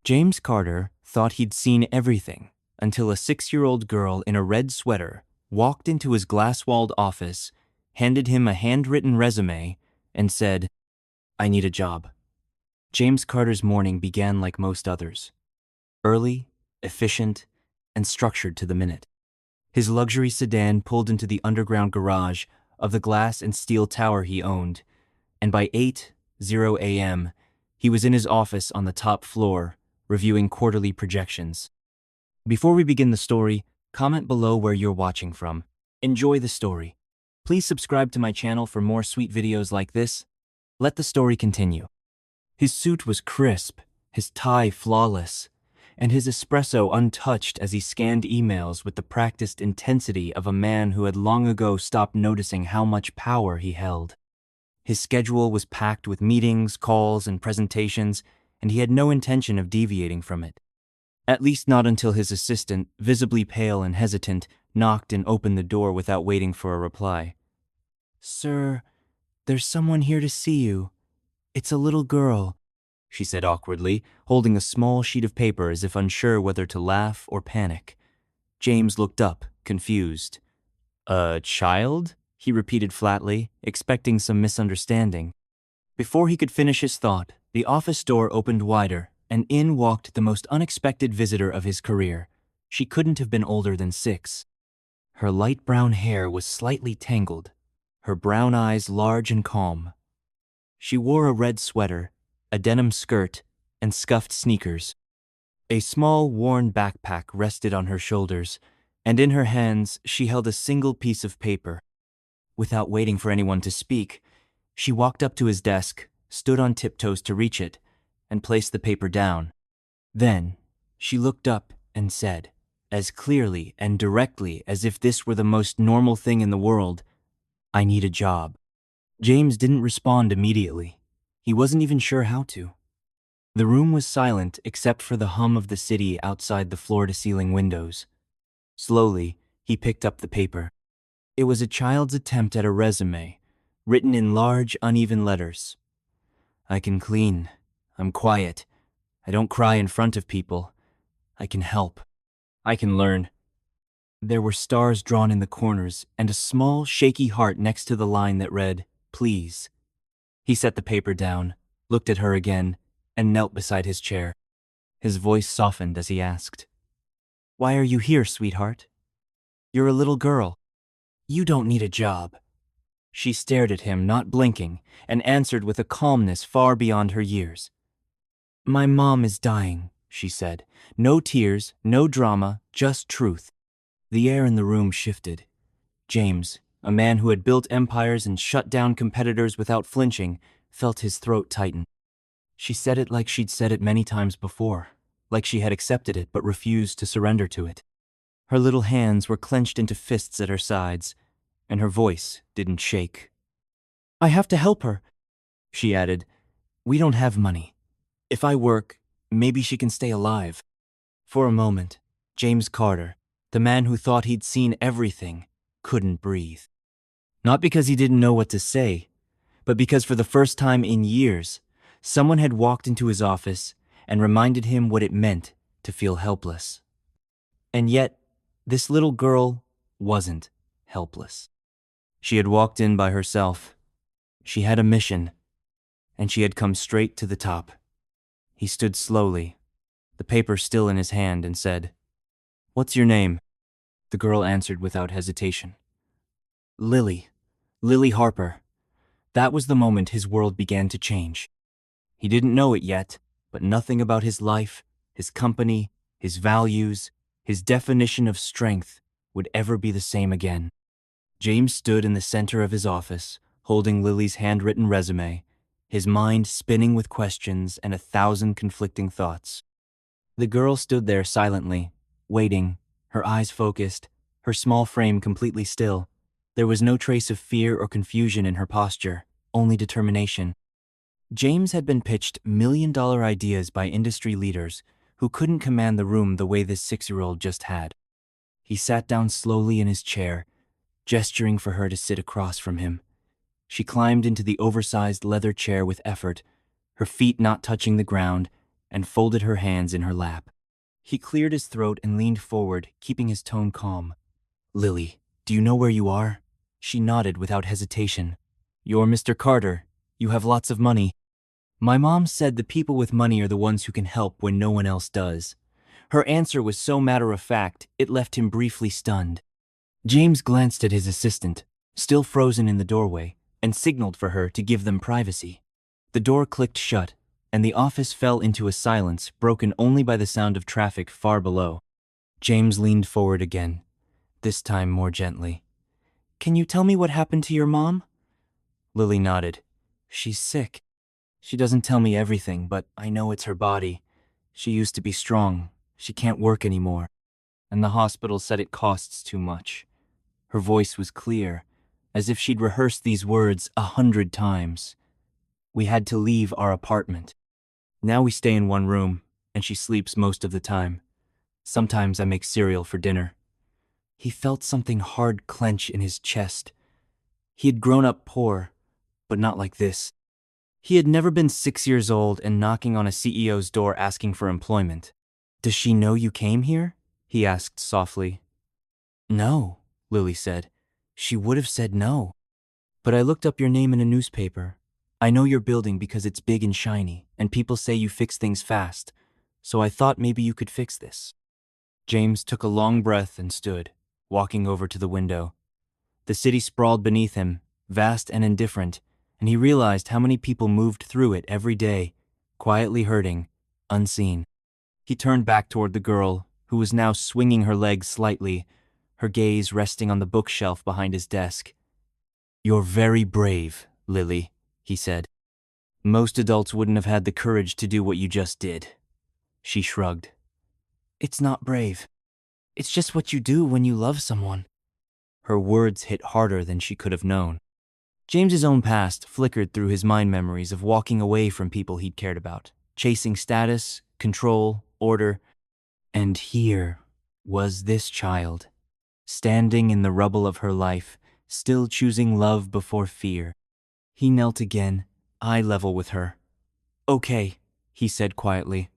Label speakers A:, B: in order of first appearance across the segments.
A: James Carter thought he'd seen everything until a 6-year-old girl in a red sweater walked into his glass-walled office, handed him a handwritten resume, and said, "I need a job." James Carter's morning began like most others. Early, efficient, and structured to the minute. His luxury sedan pulled into the underground garage of the glass and steel tower he owned, and by 8:00 a.m., he was in his office on the top floor, reviewing quarterly projections. Before we begin the story, comment below where you're watching from. Enjoy the story. Please subscribe to my channel for more sweet videos like this. Let the story continue. His suit was crisp, his tie flawless, and his espresso untouched as he scanned emails with the practiced intensity of a man who had long ago stopped noticing how much power he held. His schedule was packed with meetings, calls, and presentations, and he had no intention of deviating from it. At least not until his assistant, visibly pale and hesitant, knocked and opened the door without waiting for a reply. "Sir, there's someone here to see you. It's a little girl," she said awkwardly, holding a small sheet of paper as if unsure whether to laugh or panic. James looked up, confused. "A child?" he repeated flatly, expecting some misunderstanding. Before he could finish his thought, the office door opened wider, and in walked the most unexpected visitor of his career. She couldn't have been older than 6. Her light brown hair was slightly tangled, her brown eyes large and calm. She wore a red sweater, a denim skirt, and scuffed sneakers. A small, worn backpack rested on her shoulders, and in her hands she held a single piece of paper. Without waiting for anyone to speak, she walked up to his desk, stood on tiptoes to reach it, and placed the paper down. Then, she looked up and said, as clearly and directly as if this were the most normal thing in the world, "I need a job." James didn't respond immediately. He wasn't even sure how to. The room was silent except for the hum of the city outside the floor-to-ceiling windows. Slowly, he picked up the paper. It was a child's attempt at a resume, written in large, uneven letters. "I can clean. I'm quiet. I don't cry in front of people. I can help. I can learn." There were stars drawn in the corners and a small, shaky heart next to the line that read, "Please." He set the paper down, looked at her again, and knelt beside his chair. His voice softened as he asked, "Why are you here, sweetheart? You're a little girl. You don't need a job." She stared at him, not blinking, and answered with a calmness far beyond her years. "My mom is dying," she said. No tears, no drama, just truth. The air in the room shifted. James, a man who had built empires and shut down competitors without flinching, felt his throat tighten. She said it like she'd said it many times before, like she had accepted it but refused to surrender to it. Her little hands were clenched into fists at her sides, and her voice didn't shake. "I have to help her," she added. "We don't have money. If I work, maybe she can stay alive." For a moment, James Carter, the man who thought he'd seen everything, couldn't breathe. Not because he didn't know what to say, but because for the first time in years, someone had walked into his office and reminded him what it meant to feel helpless. And yet, this little girl wasn't helpless. She had walked in by herself. She had a mission, and she had come straight to the top. He stood slowly, the paper still in his hand, and said, "What's your name?" The girl answered without hesitation. "Lily. Lily Harper." That was the moment his world began to change. He didn't know it yet, but nothing about his life, his company, his values, his definition of strength would ever be the same again. James stood in the center of his office, holding Lily's handwritten resume, his mind spinning with questions and 1,000 conflicting thoughts. The girl stood there silently, waiting, her eyes focused, her small frame completely still. There was no trace of fear or confusion in her posture, only determination. James had been pitched million-dollar ideas by industry leaders who couldn't command the room the way this 6-year-old just had. He sat down slowly in his chair, gesturing for her to sit across from him. She climbed into the oversized leather chair with effort, her feet not touching the ground, and folded her hands in her lap. He cleared his throat and leaned forward, keeping his tone calm. "Lily, do you know where you are?" She nodded without hesitation. "You're Mr. Carter. You have lots of money." My mom said the people with money are the ones who can help when no one else does. Her answer was so matter-of-fact, it left him briefly stunned. James glanced at his assistant, still frozen in the doorway, and signaled for her to give them privacy. The door clicked shut, and the office fell into a silence broken only by the sound of traffic far below. James leaned forward again, this time more gently. "Can you tell me what happened to your mom?" Lily nodded. "She's sick. She doesn't tell me everything, but I know it's her body. She used to be strong. She can't work anymore. And the hospital said it costs too much." Her voice was clear, as if she'd rehearsed these words 100 times. "We had to leave our apartment. Now we stay in one room, and she sleeps most of the time. Sometimes I make cereal for dinner." He felt something hard clench in his chest. He had grown up poor, but not like this. He had never been 6 years old and knocking on a CEO's door asking for employment. "Does she know you came here?" he asked softly. "No," Lily said. "She would have said no. But I looked up your name in a newspaper. I know your building because it's big and shiny, and people say you fix things fast, so I thought maybe you could fix this." James took a long breath and stood, walking over to the window. The city sprawled beneath him, vast and indifferent, and he realized how many people moved through it every day, quietly hurting, unseen. He turned back toward the girl, who was now swinging her legs slightly, her gaze resting on the bookshelf behind his desk. "You're very brave, Lily," he said. "Most adults wouldn't have had the courage to do what you just did." She shrugged. "It's not brave. It's just what you do when you love someone." Her words hit harder than she could have known. James's own past flickered through his mind memories of walking away from people he'd cared about, chasing status, control, order. And here was this child, standing in the rubble of her life, still choosing love before fear. He knelt again, eye level with her. "Okay," he said quietly.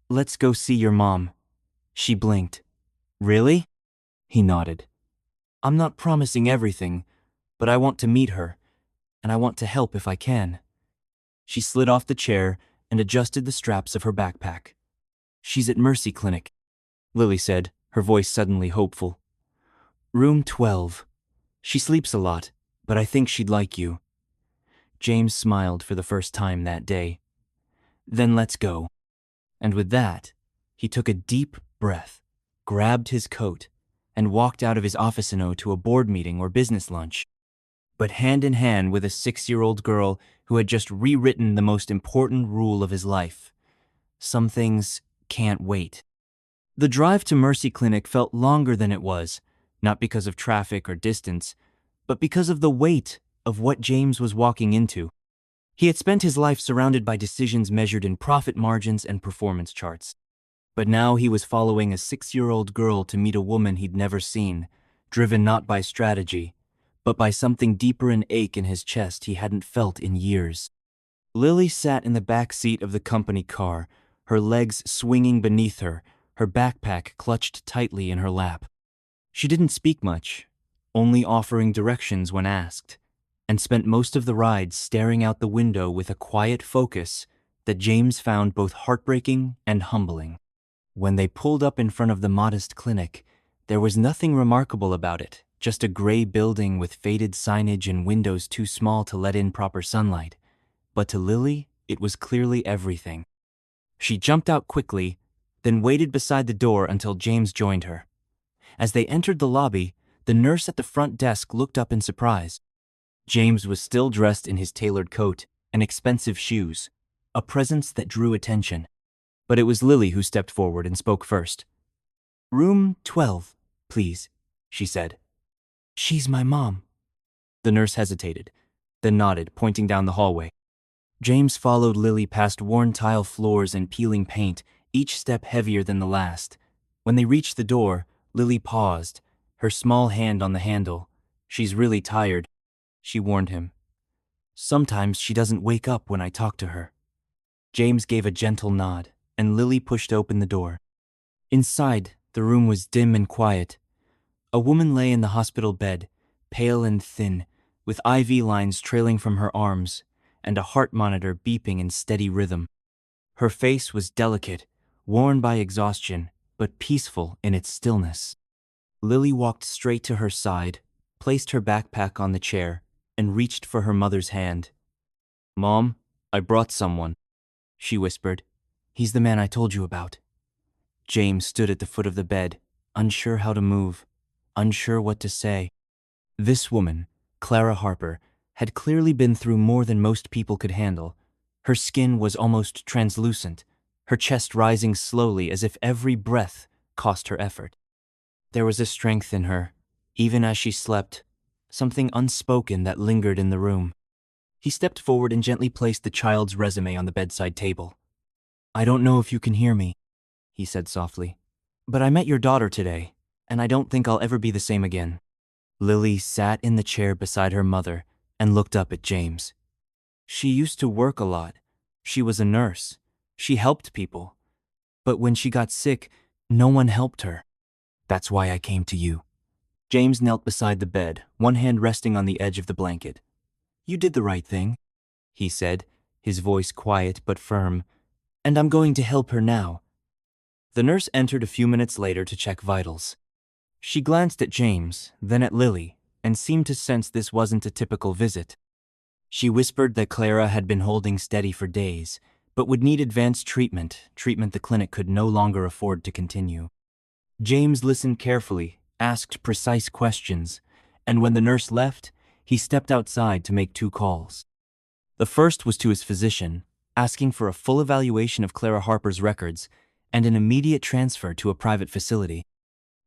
A: "Let's go see your mom." She blinked. "Really?" He nodded. "I'm not promising everything, but I want to meet her, and I want to help if I can." She slid off the chair and adjusted the straps of her backpack. "She's at Mercy Clinic," Lily said, her voice suddenly hopeful. "Room 12. She sleeps a lot, but I think she'd like you." James smiled for the first time that day. "Then let's go." And with that, he took a deep breath, grabbed his coat, and walked out of his office to a board meeting or business lunch. But hand in hand with a 6-year-old girl who had just rewritten the most important rule of his life. Some things can't wait. The drive to Mercy Clinic felt longer than it was, not because of traffic or distance, but because of the weight of what James was walking into. He had spent his life surrounded by decisions measured in profit margins and performance charts. But now he was following a 6-year-old girl to meet a woman he'd never seen, driven not by strategy, but by something deeper an ache in his chest he hadn't felt in years. Lily sat in the back seat of the company car, her legs swinging beneath her, her backpack clutched tightly in her lap. She didn't speak much, only offering directions when asked, and spent most of the ride staring out the window with a quiet focus that James found both heartbreaking and humbling. When they pulled up in front of the modest clinic, there was nothing remarkable about it, just a gray building with faded signage and windows too small to let in proper sunlight. But to Lily, it was clearly everything. She jumped out quickly, then waited beside the door until James joined her. As they entered the lobby, the nurse at the front desk looked up in surprise. James was still dressed in his tailored coat and expensive shoes, a presence that drew attention. But it was Lily who stepped forward and spoke first. "Room 12, please," she said. "She's my mom." The nurse hesitated, then nodded, pointing down the hallway. James followed Lily past worn tile floors and peeling paint, each step heavier than the last. When they reached the door, Lily paused, her small hand on the handle. "She's really tired," she warned him. "Sometimes she doesn't wake up when I talk to her." James gave a gentle nod, and Lily pushed open the door. Inside, the room was dim and quiet. A woman lay in the hospital bed, pale and thin, with IV lines trailing from her arms and a heart monitor beeping in steady rhythm. Her face was delicate, worn by exhaustion, but peaceful in its stillness. Lily walked straight to her side, placed her backpack on the chair, and reached for her mother's hand. "Mom, I brought someone," she whispered. "He's the man I told you about." James stood at the foot of the bed, unsure how to move, unsure what to say. This woman, Clara Harper, had clearly been through more than most people could handle. Her skin was almost translucent, her chest rising slowly as if every breath cost her effort. There was a strength in her, even as she slept, something unspoken that lingered in the room. He stepped forward and gently placed the child's resume on the bedside table. "I don't know if you can hear me," he said softly, "but I met your daughter today, and I don't think I'll ever be the same again." Lily sat in the chair beside her mother and looked up at James. She used to work a lot. She was a nurse. She helped people. But when she got sick, no one helped her. "That's why I came to you." James knelt beside the bed, one hand resting on the edge of the blanket. "You did the right thing," he said, his voice quiet but firm, "and I'm going to help her now." The nurse entered a few minutes later to check vitals. She glanced at James, then at Lily, and seemed to sense this wasn't a typical visit. She whispered that Clara had been holding steady for days, but would need advanced treatment the clinic could no longer afford to continue. James listened carefully, asked precise questions, and when the nurse left, he stepped outside to make 2 calls. The first was to his physician, asking for a full evaluation of Clara Harper's records and an immediate transfer to a private facility.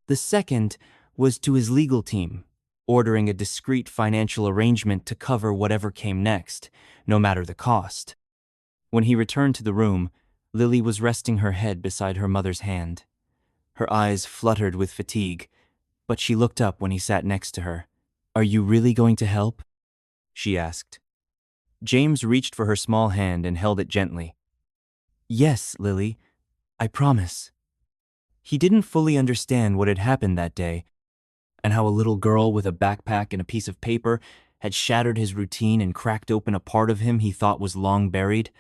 A: The second was to his legal team, ordering a discreet financial arrangement to cover whatever came next, no matter the cost. When he returned to the room, Lily was resting her head beside her mother's hand. Her eyes fluttered with fatigue, but she looked up when he sat next to her. "Are you really going to help?" she asked. James reached for her small hand and held it gently. "Yes, Lily, I promise." He didn't fully understand what had happened that day, and how a little girl with a backpack and a piece of paper had shattered his routine and cracked open a part of him he thought was long buried.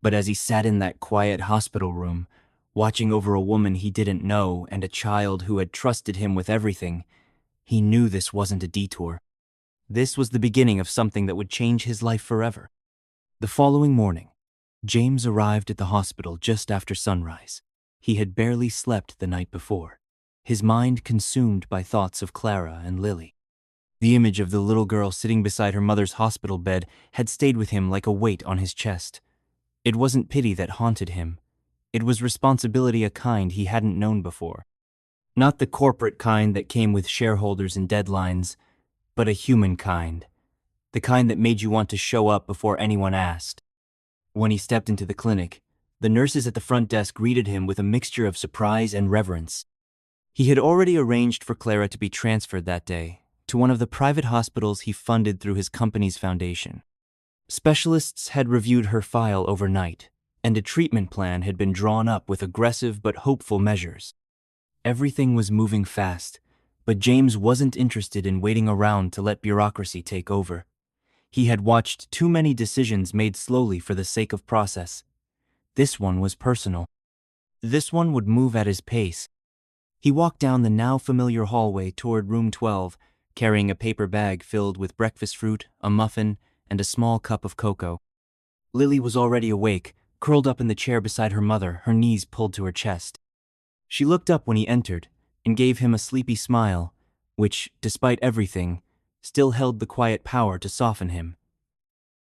A: But as he sat in that quiet hospital room, watching over a woman he didn't know and a child who had trusted him with everything, he knew this wasn't a detour. This was the beginning of something that would change his life forever. The following morning, James arrived at the hospital just after sunrise. He had barely slept the night before, his mind consumed by thoughts of Clara and Lily. The image of the little girl sitting beside her mother's hospital bed had stayed with him like a weight on his chest. It wasn't pity that haunted him. It was responsibility, a kind he hadn't known before. Not the corporate kind that came with shareholders and deadlines, but a human kind. The kind that made you want to show up before anyone asked. When he stepped into the clinic, the nurses at the front desk greeted him with a mixture of surprise and reverence. He had already arranged for Clara to be transferred that day to one of the private hospitals he funded through his company's foundation. Specialists had reviewed her file overnight, and a treatment plan had been drawn up with aggressive but hopeful measures. Everything was moving fast, but James wasn't interested in waiting around to let bureaucracy take over. He had watched too many decisions made slowly for the sake of process. This one was personal. This one would move at his pace. He walked down the now familiar hallway toward room 12, carrying a paper bag filled with breakfast fruit, a muffin, and a small cup of cocoa. Lily was already awake, curled up in the chair beside her mother, her knees pulled to her chest. She looked up when he entered and gave him a sleepy smile, which, despite everything, still held the quiet power to soften him.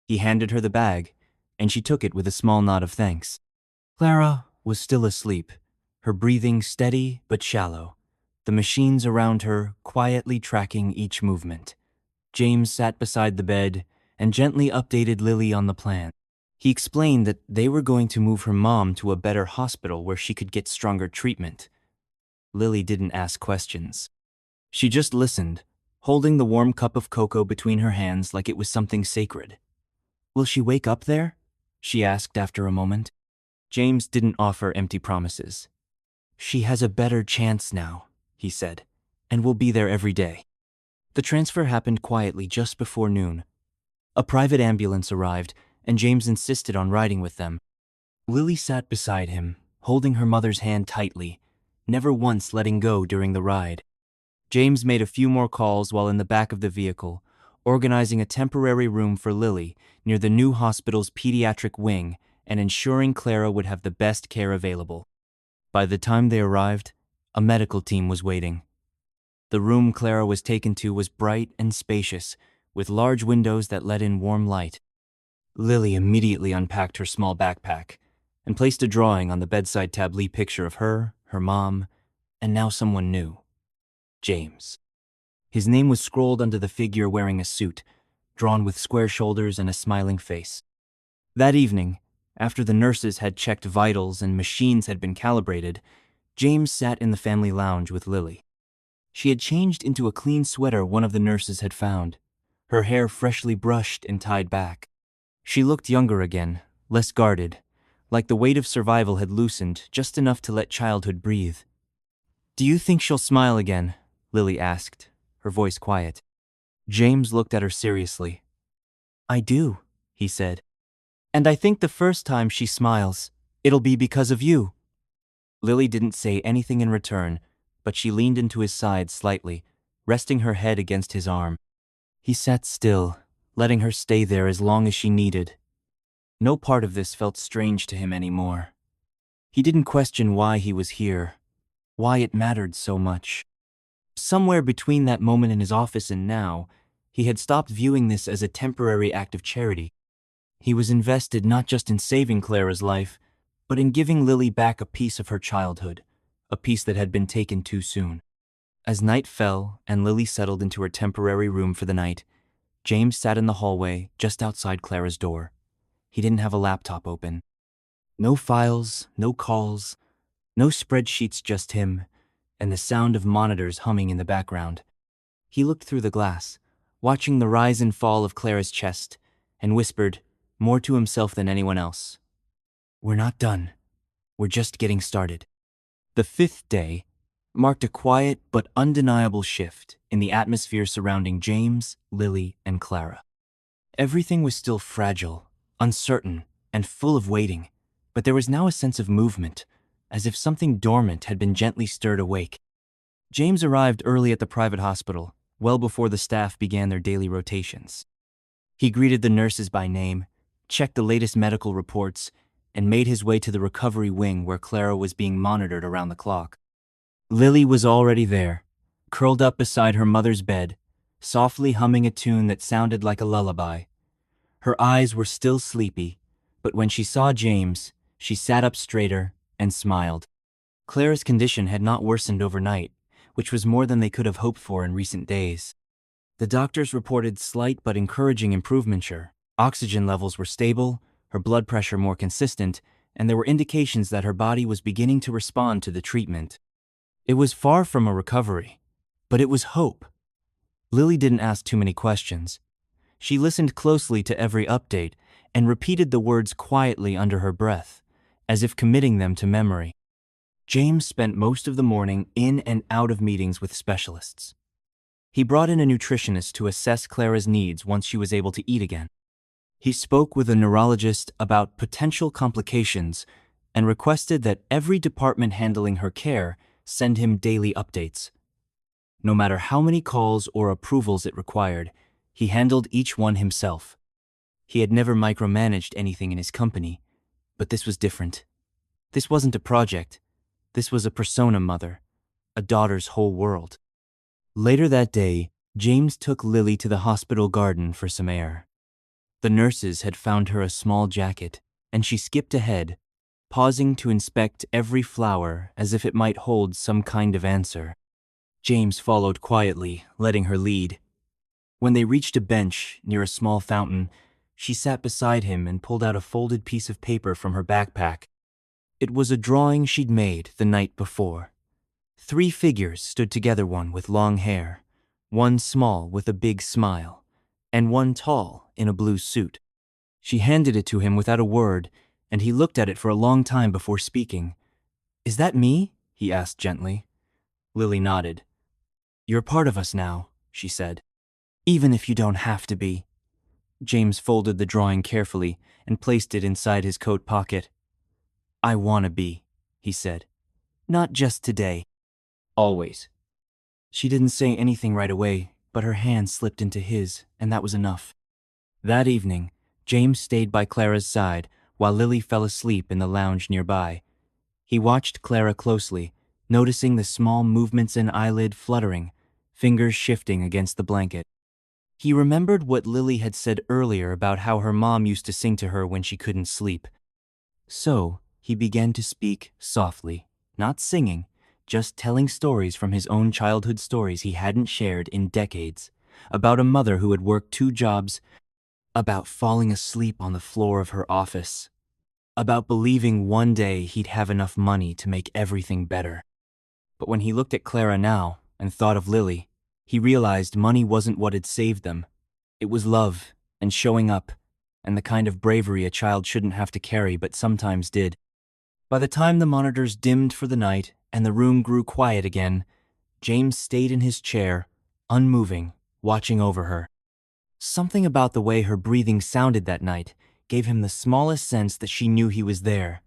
A: He handed her the bag, and she took it with a small nod of thanks. Clara was still asleep, her breathing steady but shallow, the machines around her quietly tracking each movement. James sat beside the bed and gently updated Lily on the plan. He explained that they were going to move her mom to a better hospital where she could get stronger treatment. Lily didn't ask questions. She just listened, holding the warm cup of cocoa between her hands like it was something sacred. "Will she wake up there?" she asked after a moment. James didn't offer empty promises. "She has a better chance now," he said, "and will be there every day." The transfer happened quietly just before noon. A private ambulance arrived, and James insisted on riding with them. Lily sat beside him, holding her mother's hand tightly, never once letting go during the ride. James made a few more calls while in the back of the vehicle, organizing a temporary room for Lily near the new hospital's pediatric wing and ensuring Clara would have the best care available. By the time they arrived, a medical team was waiting. The room Clara was taken to was bright and spacious, with large windows that let in warm light. Lily immediately unpacked her small backpack and placed a drawing on the bedside tableau picture of her mom, and now someone new, James. His name was scrolled under the figure wearing a suit, drawn with square shoulders and a smiling face. That evening, after the nurses had checked vitals and machines had been calibrated, James sat in the family lounge with Lily. She had changed into a clean sweater one of the nurses had found, her hair freshly brushed and tied back. She looked younger again, less guarded, like the weight of survival had loosened just enough to let childhood breathe. "Do you think she'll smile again?" Lily asked, her voice quiet. James looked at her seriously. "I do," he said. "And I think the first time she smiles, it'll be because of you." Lily didn't say anything in return, but she leaned into his side slightly, resting her head against his arm. He sat still, letting her stay there as long as she needed. No part of this felt strange to him anymore. He didn't question why he was here, why it mattered so much. Somewhere between that moment in his office and now, he had stopped viewing this as a temporary act of charity. He was invested not just in saving Clara's life, but in giving Lily back a piece of her childhood, a piece that had been taken too soon. As night fell and Lily settled into her temporary room for the night, James sat in the hallway just outside Clara's door. He didn't have a laptop open. No files, no calls, no spreadsheets, just him, and the sound of monitors humming in the background. He looked through the glass, watching the rise and fall of Clara's chest, and whispered, more to himself than anyone else, "We're not done. We're just getting started." The fifth day marked a quiet but undeniable shift in the atmosphere surrounding James, Lily, and Clara. Everything was still fragile, uncertain, and full of waiting, but there was now a sense of movement, as if something dormant had been gently stirred awake. James arrived early at the private hospital, well before the staff began their daily rotations. He greeted the nurses by name, checked the latest medical reports, and made his way to the recovery wing where Clara was being monitored around the clock. Lily was already there, curled up beside her mother's bed, softly humming a tune that sounded like a lullaby. Her eyes were still sleepy, but when she saw James, she sat up straighter and smiled. Clara's condition had not worsened overnight, which was more than they could have hoped for in recent days. The doctors reported slight but encouraging improvement. Oxygen levels were stable, her blood pressure more consistent, and there were indications that her body was beginning to respond to the treatment. It was far from a recovery, but it was hope. Lily didn't ask too many questions. She listened closely to every update and repeated the words quietly under her breath, as if committing them to memory. James spent most of the morning in and out of meetings with specialists. He brought in a nutritionist to assess Clara's needs once she was able to eat again. He spoke with a neurologist about potential complications and requested that every department handling her care send him daily updates. No matter how many calls or approvals it required, he handled each one himself. He had never micromanaged anything in his company, but this was different. This wasn't a project. This was a persona mother, a daughter's whole world. Later that day, James took Lily to the hospital garden for some air. The nurses had found her a small jacket, and she skipped ahead, pausing to inspect every flower as if it might hold some kind of answer. James followed quietly, letting her lead. When they reached a bench near a small fountain, she sat beside him and pulled out a folded piece of paper from her backpack. It was a drawing she'd made the night before. 3 figures stood together, one with long hair, one small with a big smile, and one tall in a blue suit. She handed it to him without a word, and he looked at it for a long time before speaking. "Is that me?" he asked gently. Lily nodded. "You're part of us now," she said. "Even if you don't have to be." James folded the drawing carefully and placed it inside his coat pocket. "I wanna be," he said. "Not just today. Always." She didn't say anything right away, but her hand slipped into his, and that was enough. That evening, James stayed by Clara's side while Lily fell asleep in the lounge nearby. He watched Clara closely, noticing the small movements in eyelid fluttering, fingers shifting against the blanket. He remembered what Lily had said earlier about how her mom used to sing to her when she couldn't sleep. So, he began to speak softly, not singing, just telling stories from his own childhood stories he hadn't shared in decades, about a mother who had worked 2 jobs, about falling asleep on the floor of her office, about believing one day he'd have enough money to make everything better. But when he looked at Clara now and thought of Lily, he realized money wasn't what had saved them. It was love and showing up, and the kind of bravery a child shouldn't have to carry but sometimes did. By the time the monitors dimmed for the night and the room grew quiet again, James stayed in his chair, unmoving, watching over her. Something about the way her breathing sounded that night gave him the smallest sense that she knew he was there,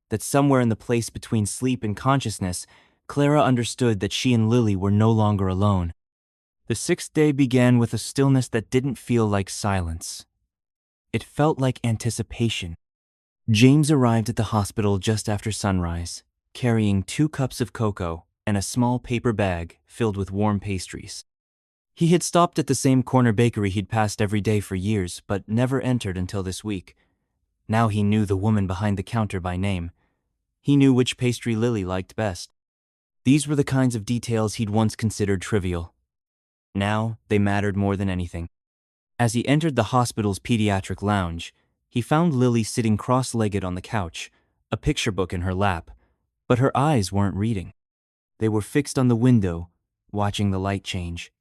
A: that somewhere in the place between sleep and consciousness, Clara understood that she and Lily were no longer alone. The 6th day began with a stillness that didn't feel like silence. It felt like anticipation. James arrived at the hospital just after sunrise, carrying 2 cups of cocoa and a small paper bag filled with warm pastries. He had stopped at the same corner bakery he'd passed every day for years, but never entered until this week. Now he knew the woman behind the counter by name. He knew which pastry Lily liked best. These were the kinds of details he'd once considered trivial. Now they mattered more than anything. As he entered the hospital's pediatric lounge, he found Lily sitting cross-legged on the couch, a picture book in her lap, but her eyes weren't reading. They were fixed on the window, watching the light change.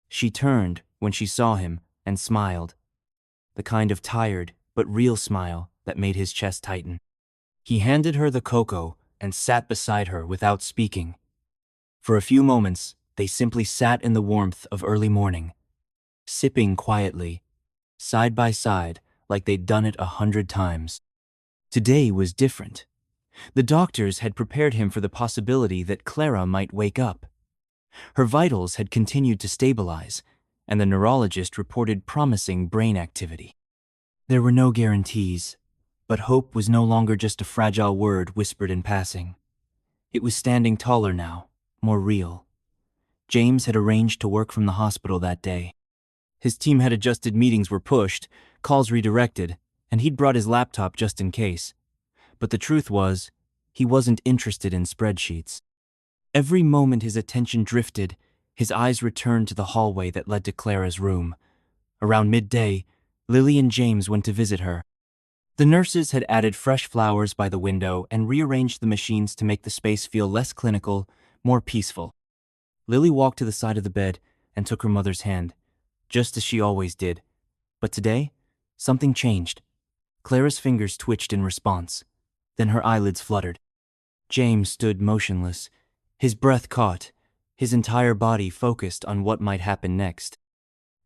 A: She turned when she saw him and smiled, the kind of tired but real smile that made his chest tighten. He handed her the cocoa and sat beside her without speaking. For a few moments, they simply sat in the warmth of early morning, sipping quietly, side by side, like they'd done it 100 times. Today was different. The doctors had prepared him for the possibility that Clara might wake up. Her vitals had continued to stabilize, and the neurologist reported promising brain activity. There were no guarantees, but hope was no longer just a fragile word whispered in passing. It was standing taller now, more real. James had arranged to work from the hospital that day. His team had adjusted, meetings were pushed, calls redirected, and he'd brought his laptop just in case. But the truth was, he wasn't interested in spreadsheets. Every moment his attention drifted, his eyes returned to the hallway that led to Clara's room. Around midday, Lily and James went to visit her. The nurses had added fresh flowers by the window and rearranged the machines to make the space feel less clinical, more peaceful. Lily walked to the side of the bed and took her mother's hand, just as she always did. But today, something changed. Clara's fingers twitched in response. Then her eyelids fluttered. James stood motionless, his breath caught, his entire body focused on what might happen next.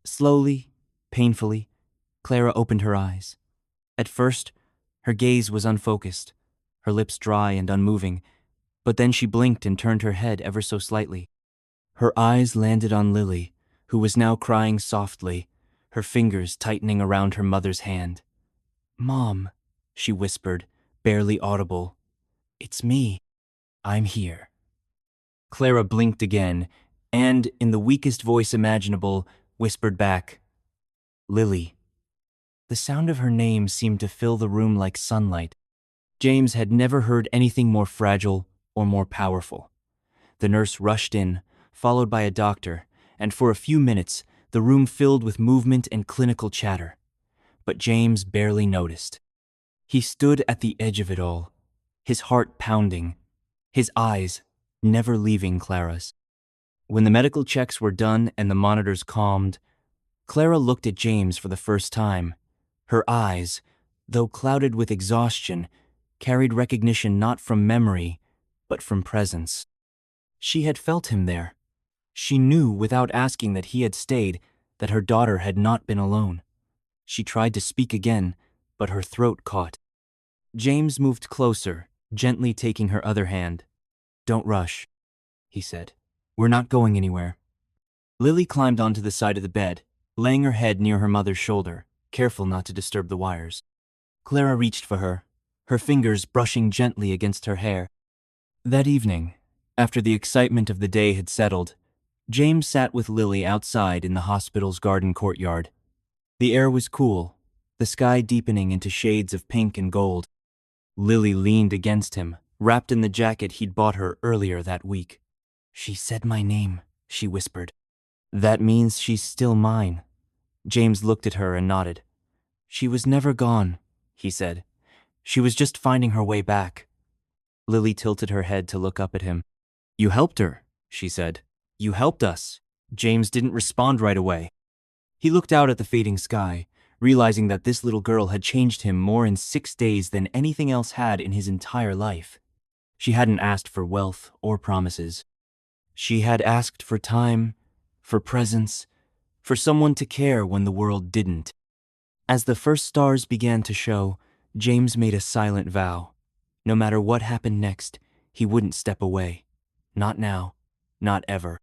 A: Slowly, painfully, Clara opened her eyes. At first, her gaze was unfocused, her lips dry and unmoving, but then she blinked and turned her head ever so slightly. Her eyes landed on Lily, who was now crying softly, her fingers tightening around her mother's hand. "Mom," she whispered, barely audible. "It's me. I'm here." Clara blinked again, and, in the weakest voice imaginable, whispered back, "Lily." The sound of her name seemed to fill the room like sunlight. James had never heard anything more fragile or more powerful. The nurse rushed in, followed by a doctor, and for a few minutes, the room filled with movement and clinical chatter. But James barely noticed. He stood at the edge of it all, his heart pounding, his eyes never leaving Clara's. When the medical checks were done and the monitors calmed, Clara looked at James for the first time, her eyes, though clouded with exhaustion, carried recognition not from memory, but from presence. She had felt him there. She knew without asking that he had stayed, that her daughter had not been alone. She tried to speak again, but her throat caught. James moved closer, gently taking her other hand. "Don't rush," he said. "We're not going anywhere." Lily climbed onto the side of the bed, laying her head near her mother's shoulder, careful not to disturb the wires. Clara reached for her fingers brushing gently against her hair. That evening, after the excitement of the day had settled, James sat with Lily outside in the hospital's garden courtyard. The air was cool, the sky deepening into shades of pink and gold. Lily leaned against him, wrapped in the jacket he'd bought her earlier that week. "She said my name," she whispered. "That means she's still mine." James looked at her and nodded. "She was never gone," he said. "She was just finding her way back." Lily tilted her head to look up at him. "You helped her," she said. "You helped us." James didn't respond right away. He looked out at the fading sky, realizing that this little girl had changed him more in 6 days than anything else had in his entire life. She hadn't asked for wealth or promises. She had asked for time, for presence, for someone to care when the world didn't. As the first stars began to show, James made a silent vow. No matter what happened next, he wouldn't step away. Not now, not ever.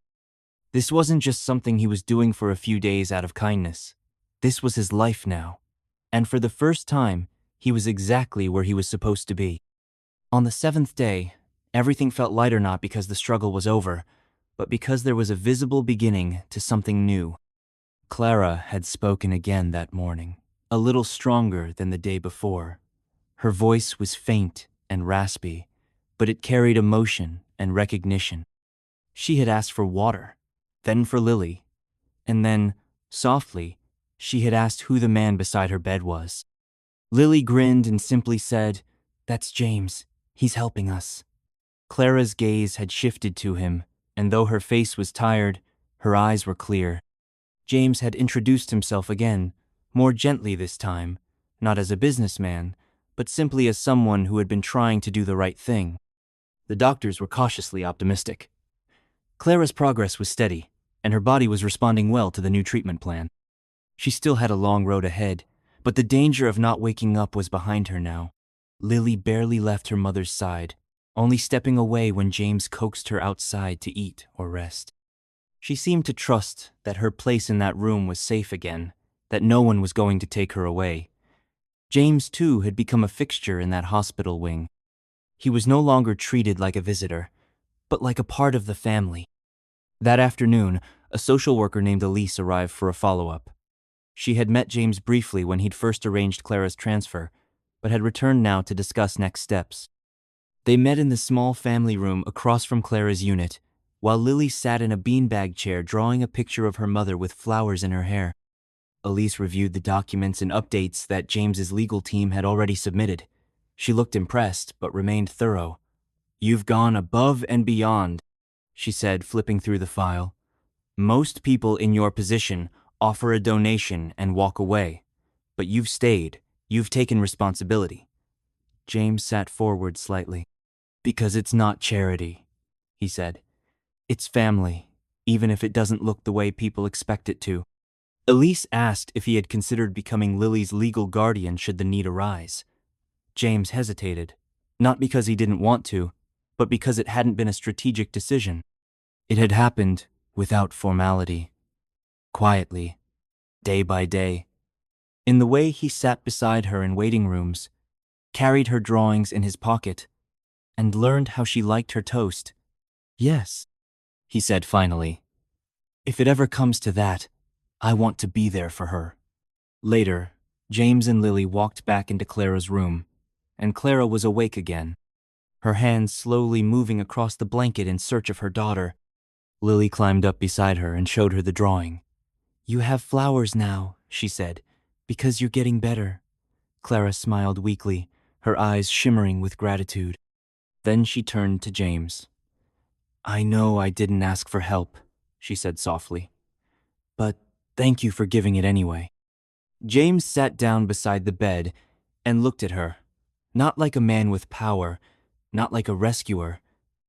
A: This wasn't just something he was doing for a few days out of kindness. This was his life now. And for the first time, he was exactly where he was supposed to be. On the 7th day, everything felt lighter, not because the struggle was over, but because there was a visible beginning to something new. Clara had spoken again that morning, a little stronger than the day before. Her voice was faint and raspy, but it carried emotion and recognition. She had asked for water, then for Lily, and then, softly, she had asked who the man beside her bed was. Lily grinned and simply said, "That's James. He's helping us." Clara's gaze had shifted to him, and though her face was tired, her eyes were clear. James had introduced himself again, more gently this time, not as a businessman, but simply as someone who had been trying to do the right thing. The doctors were cautiously optimistic. Clara's progress was steady, and her body was responding well to the new treatment plan. She still had a long road ahead, but the danger of not waking up was behind her now. Lily barely left her mother's side, only stepping away when James coaxed her outside to eat or rest. She seemed to trust that her place in that room was safe again, that no one was going to take her away. James, too, had become a fixture in that hospital wing. He was no longer treated like a visitor, but like a part of the family. That afternoon, a social worker named Elise arrived for a follow-up. She had met James briefly when he'd first arranged Clara's transfer, but had returned now to discuss next steps. They met in the small family room across from Clara's unit, while Lily sat in a beanbag chair drawing a picture of her mother with flowers in her hair. Elise reviewed the documents and updates that James's legal team had already submitted. She looked impressed, but remained thorough. "You've gone above and beyond," she said, flipping through the file. "Most people in your position offer a donation and walk away. But you've stayed. You've taken responsibility." James sat forward slightly. "Because it's not charity," he said. "It's family, even if it doesn't look the way people expect it to." Elise asked if he had considered becoming Lily's legal guardian should the need arise. James hesitated, not because he didn't want to, but because it hadn't been a strategic decision. It had happened without formality, quietly, day by day. In the way he sat beside her in waiting rooms, carried her drawings in his pocket, and learned how she liked her toast. "Yes," he said finally. "If it ever comes to that, I want to be there for her." Later, James and Lily walked back into Clara's room, and Clara was awake again, her hands slowly moving across the blanket in search of her daughter. Lily climbed up beside her and showed her the drawing. "You have flowers now," she said, "because you're getting better." Clara smiled weakly, her eyes shimmering with gratitude. Then she turned to James. "I know I didn't ask for help," she said softly, "but thank you for giving it anyway." James sat down beside the bed, and looked at her, not like a man with power, not like a rescuer,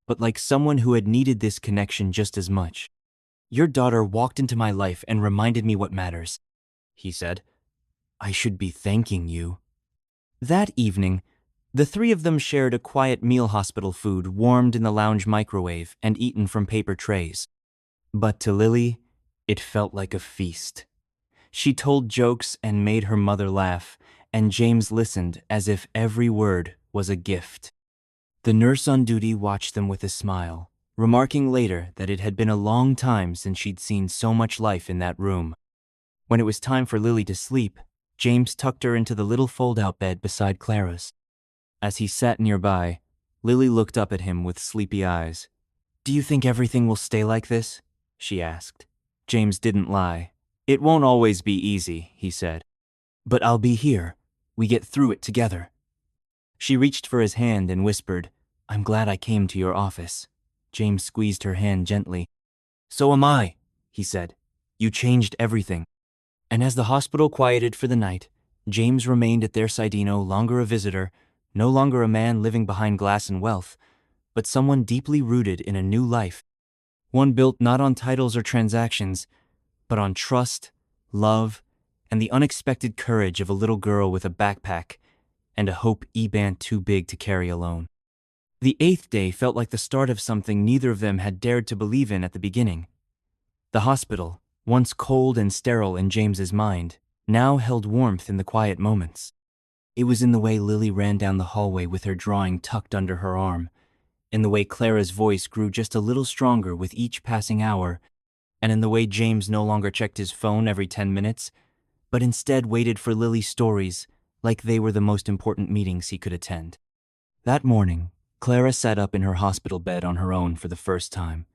A: but like someone who had needed this connection just as much. "Your daughter walked into my life and reminded me what matters," he said. "I should be thanking you." That evening, the three of them shared a quiet meal, hospital food warmed in the lounge microwave and eaten from paper trays. But to Lily, it felt like a feast. She told jokes and made her mother laugh, and James listened as if every word was a gift. The nurse on duty watched them with a smile, remarking later that it had been a long time since she'd seen so much life in that room. When it was time for Lily to sleep, James tucked her into the little fold-out bed beside Clara's. As he sat nearby, Lily looked up at him with sleepy eyes. "Do you think everything will stay like this?" she asked. James didn't lie. "It won't always be easy," he said. "But I'll be here. We get through it together." She reached for his hand and whispered, "I'm glad I came to your office." James squeezed her hand gently. "So am I," he said. "You changed everything." And as the hospital quieted for the night, James remained at their side, no longer a visitor, no longer a man living behind glass and wealth, but someone deeply rooted in a new life, one built not on titles or transactions, but on trust, love, and the unexpected courage of a little girl with a backpack and a hope E-band too big to carry alone. The 8th day felt like the start of something neither of them had dared to believe in at the beginning. The hospital, once cold and sterile in James's mind, now held warmth in the quiet moments. It was in the way Lily ran down the hallway with her drawing tucked under her arm, in the way Clara's voice grew just a little stronger with each passing hour, and in the way James no longer checked his phone every 10 minutes, but instead waited for Lily's stories like they were the most important meetings he could attend. That morning, Clara sat up in her hospital bed on her own for the first time.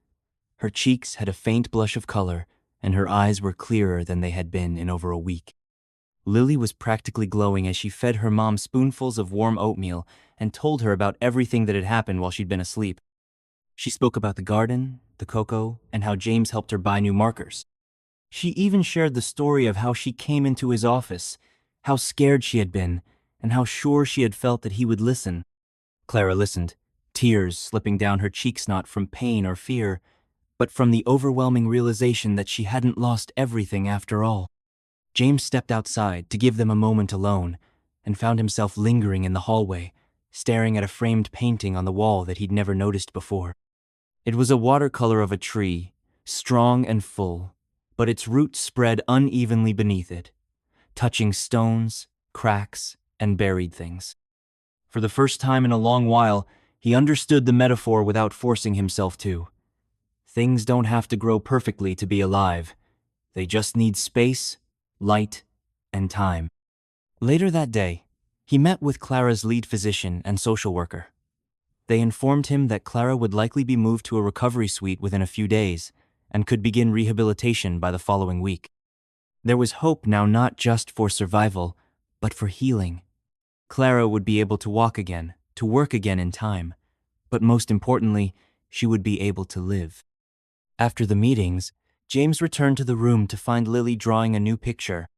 A: Her cheeks had a faint blush of color, and her eyes were clearer than they had been in over a week. Lily was practically glowing as she fed her mom spoonfuls of warm oatmeal and told her about everything that had happened while she'd been asleep. She spoke about the garden, the cocoa, and how James helped her buy new markers. She even shared the story of how she came into his office, how scared she had been, and how sure she had felt that he would listen. Clara listened, tears slipping down her cheeks, not from pain or fear, but from the overwhelming realization that she hadn't lost everything after all. James stepped outside to give them a moment alone and found himself lingering in the hallway, staring at a framed painting on the wall that he'd never noticed before. It was a watercolor of a tree, strong and full, but its roots spread unevenly beneath it, touching stones, cracks, and buried things. For the first time in a long while, he understood the metaphor without forcing himself to. Things don't have to grow perfectly to be alive. They just need space, light, and time. Later that day, he met with Clara's lead physician and social worker. They informed him that Clara would likely be moved to a recovery suite within a few days and could begin rehabilitation by the following week. There was hope now, not just for survival, but for healing. Clara would be able to walk again, to work again in time, but most importantly, she would be able to live. After the meetings, James returned to the room to find Lily drawing a new picture.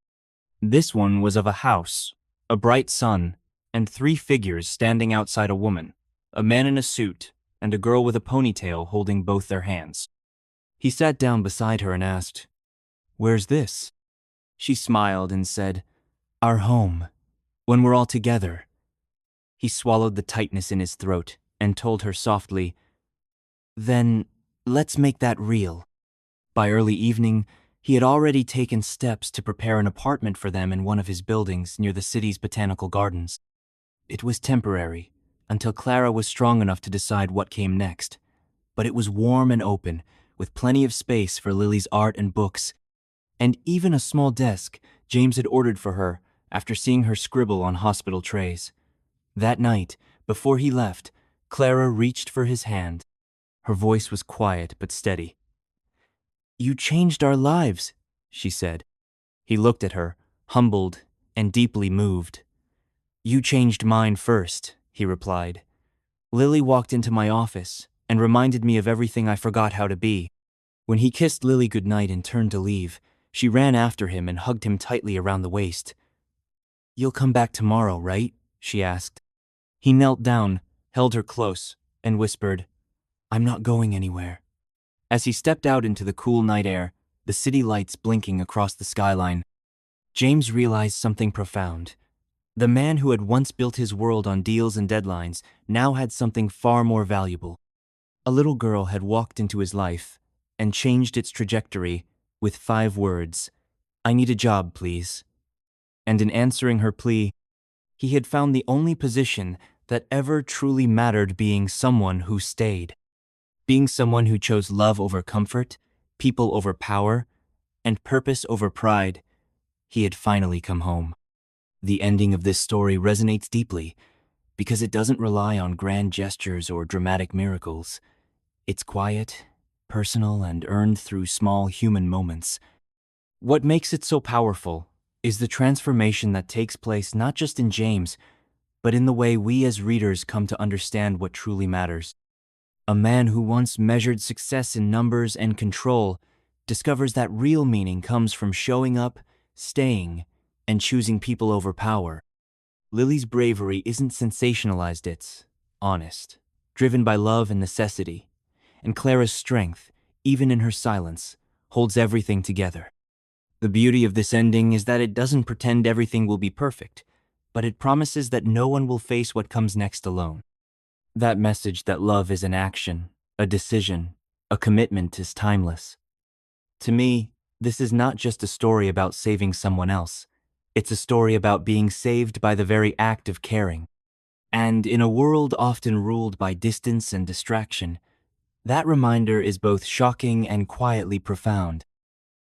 A: This one was of a house, a bright sun, and 3 figures standing outside: a woman, a man in a suit, and a girl with a ponytail holding both their hands. He sat down beside her and asked, "Where's this?" She smiled and said, "Our home, when we're all together." He swallowed the tightness in his throat and told her softly, "Then let's make that real." By early evening, he had already taken steps to prepare an apartment for them in one of his buildings near the city's botanical gardens. It was temporary, until Clara was strong enough to decide what came next, but it was warm and open, with plenty of space for Lily's art and books, and even a small desk James had ordered for her after seeing her scribble on hospital trays. That night, before he left, Clara reached for his hand. Her voice was quiet but steady. "You changed our lives," she said. He looked at her, humbled and deeply moved. "You changed mine first," he replied. "Lily walked into my office and reminded me of everything I forgot how to be." When he kissed Lily goodnight and turned to leave, she ran after him and hugged him tightly around the waist. "You'll come back tomorrow, right?" she asked. He knelt down, held her close, and whispered, "I'm not going anywhere." As he stepped out into the cool night air, the city lights blinking across the skyline, James realized something profound. The man who had once built his world on deals and deadlines now had something far more valuable. A little girl had walked into his life and changed its trajectory with 5 words, "I need a job, please." And in answering her plea, he had found the only position that ever truly mattered, being someone who stayed. Being someone who chose love over comfort, people over power, and purpose over pride. He had finally come home. The ending of this story resonates deeply because it doesn't rely on grand gestures or dramatic miracles. It's quiet, personal, and earned through small human moments. What makes it so powerful is the transformation that takes place not just in James, but in the way we as readers come to understand what truly matters. A man who once measured success in numbers and control discovers that real meaning comes from showing up, staying, and choosing people over power. Lily's bravery isn't sensationalized, it's honest, driven by love and necessity. And Clara's strength, even in her silence, holds everything together. The beauty of this ending is that it doesn't pretend everything will be perfect, but it promises that no one will face what comes next alone. That message that love is an action, a decision, a commitment is timeless. To me, this is not just a story about saving someone else. It's a story about being saved by the very act of caring. And in a world often ruled by distance and distraction, that reminder is both shocking and quietly profound.